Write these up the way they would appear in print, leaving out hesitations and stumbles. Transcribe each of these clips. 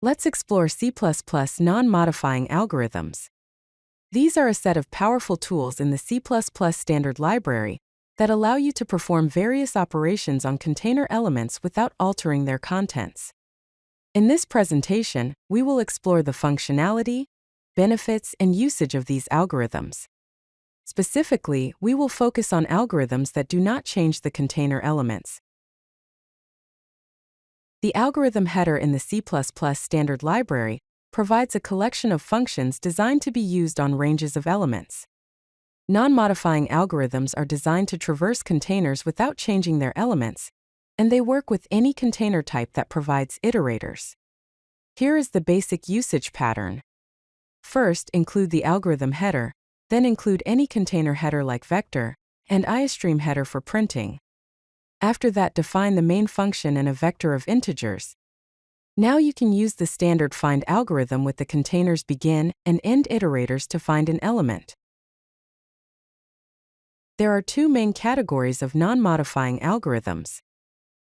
Let's explore C++ non-modifying algorithms. These are a set of powerful tools in the C++ standard library that allow you to perform various operations on container elements without altering their contents. In this presentation, we will explore the functionality, benefits, and usage of these algorithms. Specifically, we will focus on algorithms that do not change the container elements. The algorithm header in the C++ standard library provides a collection of functions designed to be used on ranges of elements. Non-modifying algorithms are designed to traverse containers without changing their elements, and they work with any container type that provides iterators. Here is the basic usage pattern. First, include the algorithm header, then include any container header like vector, and IOStream header for printing. After that, define the main function and a vector of integers. Now you can use the standard find algorithm with the container's begin and end iterators to find an element. There are two main categories of non-modifying algorithms.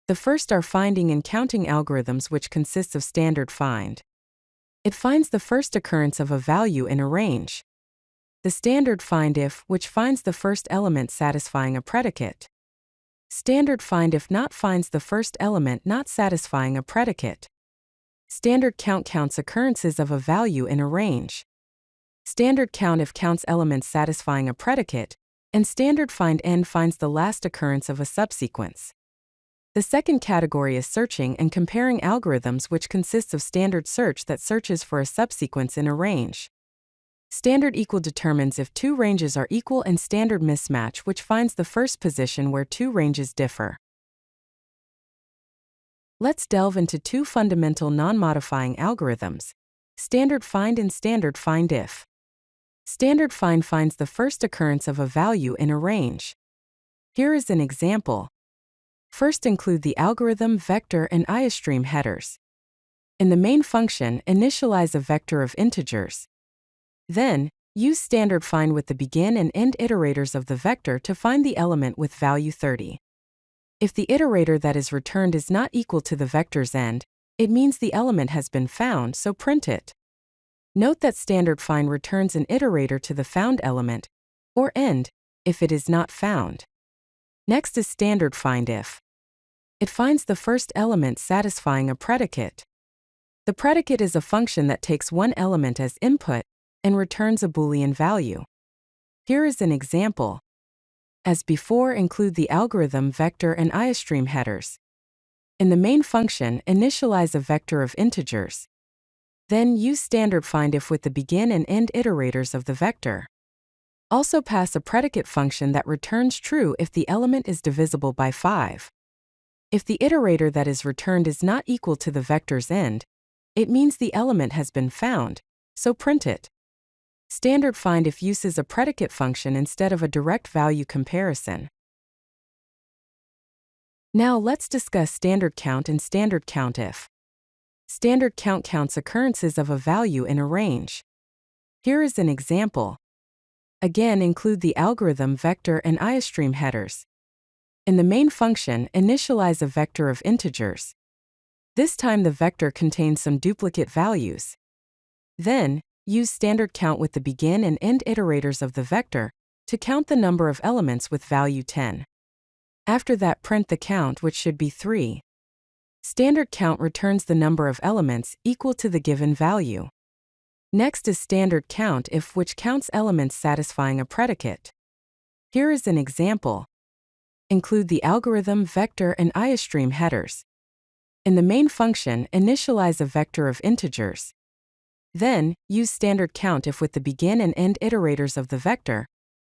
The first are finding and counting algorithms, which consists of standard find. It finds the first occurrence of a value in a range. The standard find if, which finds the first element satisfying a predicate. Standard find if not finds the first element not satisfying a predicate. Standard count counts occurrences of a value in a range. Standard count if counts elements satisfying a predicate, and standard find end finds the last occurrence of a subsequence. The second category is searching and comparing algorithms, which consists of standard search that searches for a subsequence in a range. Standard equal determines if two ranges are equal, and standard mismatch, which finds the first position where two ranges differ. Let's delve into two fundamental non-modifying algorithms, standard find and standard find if. Standard find finds the first occurrence of a value in a range. Here is an example. First, include the algorithm, vector, and IOStream headers. In the main function, initialize a vector of integers. Then, use standard find with the begin and end iterators of the vector to find the element with value 30. If the iterator that is returned is not equal to the vector's end, it means the element has been found, so print it. Note that standard find returns an iterator to the found element, or end, if it is not found. Next is standard find if. It finds the first element satisfying a predicate. The predicate is a function that takes one element as input and returns a Boolean value. Here is an example. As before, include the algorithm, vector, and IOStream headers. In the main function, initialize a vector of integers. Then use standard find if with the begin and end iterators of the vector. Also pass a predicate function that returns true if the element is divisible by 5. If the iterator that is returned is not equal to the vector's end, it means the element has been found, so print it. Standard find if uses a predicate function instead of a direct value comparison. Now let's discuss standard count and standard count if. Standard count counts occurrences of a value in a range. Here is an example. Again, include the algorithm, vector, and IOStream headers. In the main function, initialize a vector of integers. This time the vector contains some duplicate values. Then, use standard count with the begin and end iterators of the vector to count the number of elements with value 10. After that, print the count, which should be 3. Standard count returns the number of elements equal to the given value. Next is standard count if, which counts elements satisfying a predicate. Here is an example. Include the algorithm, vector, and IOStream headers. In the main function, initialize a vector of integers. Then, use standard count if with the begin and end iterators of the vector,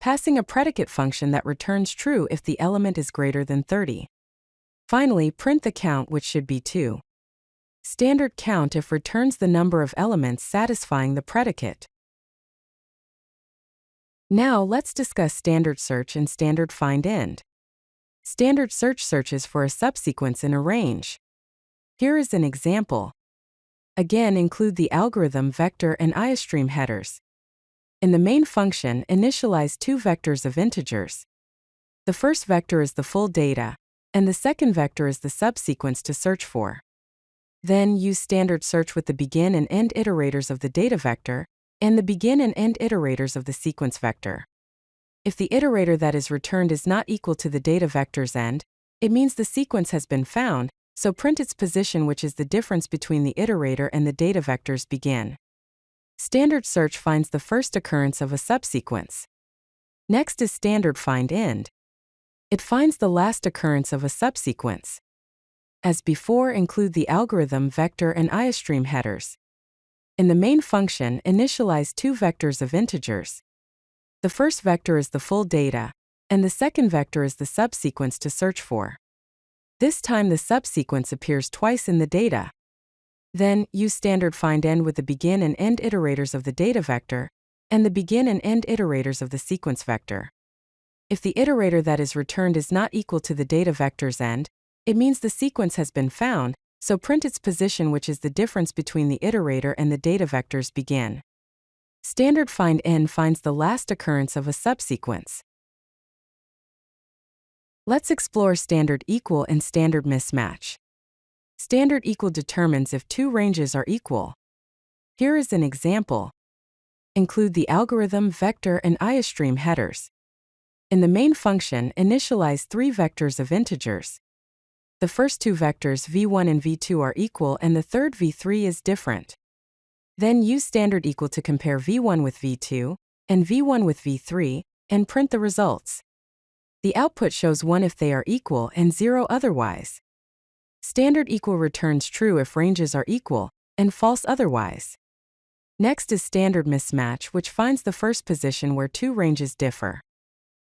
passing a predicate function that returns true if the element is greater than 30. Finally, print the count, which should be 2. Standard count if returns the number of elements satisfying the predicate. Now let's discuss standard search and standard find end. Standard search searches for a subsequence in a range. Here is an example. Again, include the algorithm, vector, and IOStream headers. In the main function, initialize two vectors of integers. The first vector is the full data, and the second vector is the subsequence to search for. Then use standard search with the begin and end iterators of the data vector and the begin and end iterators of the sequence vector. If the iterator that is returned is not equal to the data vector's end, it means the sequence has been found, so print its position, which is the difference between the iterator and the data vector's begin. Standard search finds the first occurrence of a subsequence. Next is standard find end. It finds the last occurrence of a subsequence. As before, include the algorithm, vector, and iostream headers. In the main function, initialize two vectors of integers. The first vector is the full data, and the second vector is the subsequence to search for. This time the subsequence appears twice in the data. Then, use standard find end with the begin and end iterators of the data vector and the begin and end iterators of the sequence vector. If the iterator that is returned is not equal to the data vector's end, it means the sequence has been found, so print its position, which is the difference between the iterator and the data vector's begin. Standard find end finds the last occurrence of a subsequence. Let's explore standard equal and standard mismatch. Standard equal determines if two ranges are equal. Here is an example. Include the algorithm, vector, and iostream headers. In the main function, initialize three vectors of integers. The first two vectors v1 and v2 are equal and the third v3 is different. Then use standard equal to compare v1 with v2 and v1 with v3 and print the results. The output shows 1 if they are equal and 0 otherwise. Standard equal returns true if ranges are equal and false otherwise. Next is standard mismatch, which finds the first position where two ranges differ.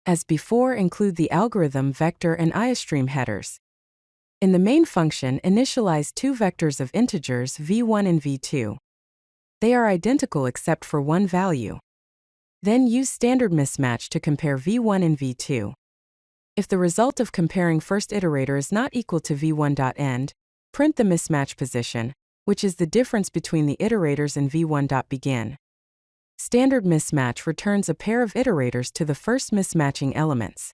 As before, include the algorithm, vector, and iostream headers. In the main function, initialize two vectors of integers v1 and v2. They are identical except for one value. Then use standard mismatch to compare v1 and v2. If the result of comparing first iterator is not equal to v1.end, print the mismatch position, which is the difference between the iterators and v1.begin. Standard mismatch returns a pair of iterators to the first mismatching elements.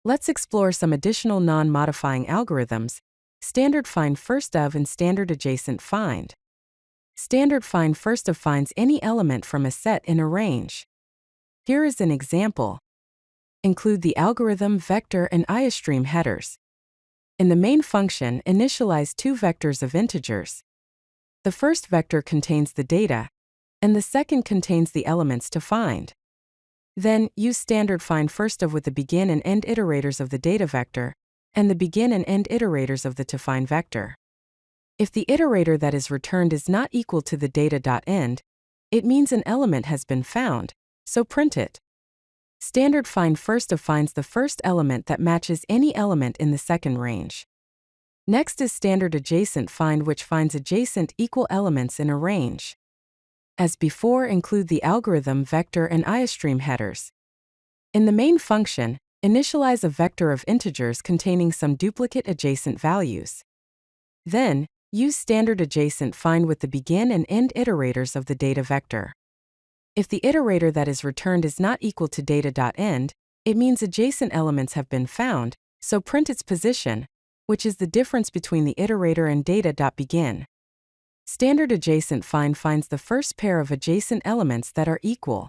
Let's explore some additional non-modifying algorithms. Standard find first of and standard adjacent find. Standard find first of finds any element from a set in a range. Here is an example. Include the algorithm, vector, and iostream headers. In the main function, initialize two vectors of integers. The first vector contains the data, and the second contains the elements to find. Then, use standard find first of with the begin and end iterators of the data vector and the begin and end iterators of the to find vector. If the iterator that is returned is not equal to the data.end, it means an element has been found, so print it. Standard find first of finds the first element that matches any element in the second range. Next is standard adjacent find, which finds adjacent equal elements in a range. As before, include the algorithm, vector, and iostream headers. In the main function, initialize a vector of integers containing some duplicate adjacent values. Then, use standard adjacent find with the begin and end iterators of the data vector. If the iterator that is returned is not equal to data.end, it means adjacent elements have been found, so print its position, which is the difference between the iterator and data.begin. Standard adjacent find finds the first pair of adjacent elements that are equal.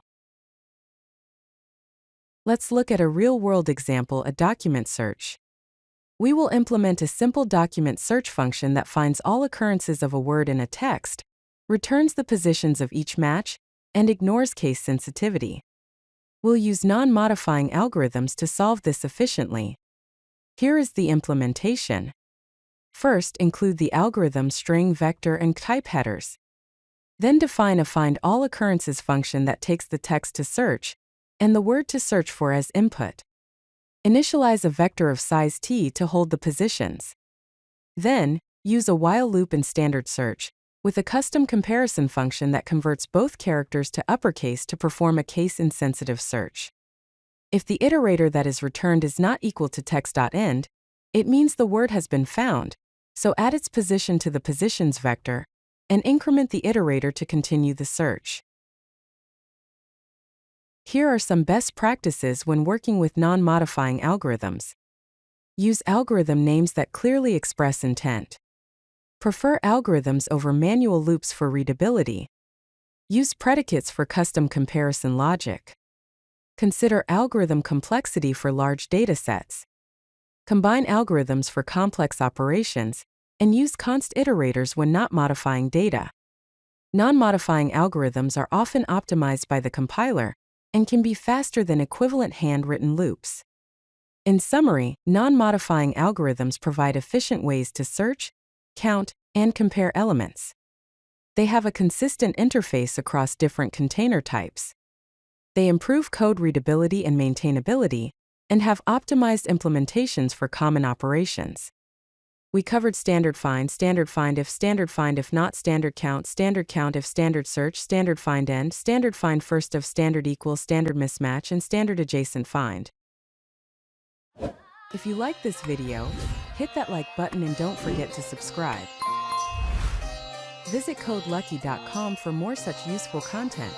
Let's look at a real-world example, a document search. We will implement a simple document search function that finds all occurrences of a word in a text, returns the positions of each match, and ignores case sensitivity. We'll use non-modifying algorithms to solve this efficiently. Here is the implementation. First, include the algorithm, string, vector, and type headers. Then define a find all occurrences function that takes the text to search and the word to search for as input. Initialize a vector of size t to hold the positions. Then, use a while loop in standard search with a custom comparison function that converts both characters to uppercase to perform a case-insensitive search. If the iterator that is returned is not equal to text.end, it means the word has been found, so add its position to the positions vector and increment the iterator to continue the search. Here are some best practices when working with non-modifying algorithms. Use algorithm names that clearly express intent. Prefer algorithms over manual loops for readability. Use predicates for custom comparison logic. Consider algorithm complexity for large datasets. Combine algorithms for complex operations, and use const iterators when not modifying data. Non-modifying algorithms are often optimized by the compiler and can be faster than equivalent handwritten loops. In summary, non-modifying algorithms provide efficient ways to search, count, and compare elements. They have a consistent interface across different container types. They improve code readability and maintainability, and have optimized implementations for common operations. We covered standard find if not, standard count if, standard search, standard find end, standard find first of, standard equals, standard mismatch, and standard adjacent find. If you like this video, hit that like button and don't forget to subscribe. Visit codelucky.com for more such useful content.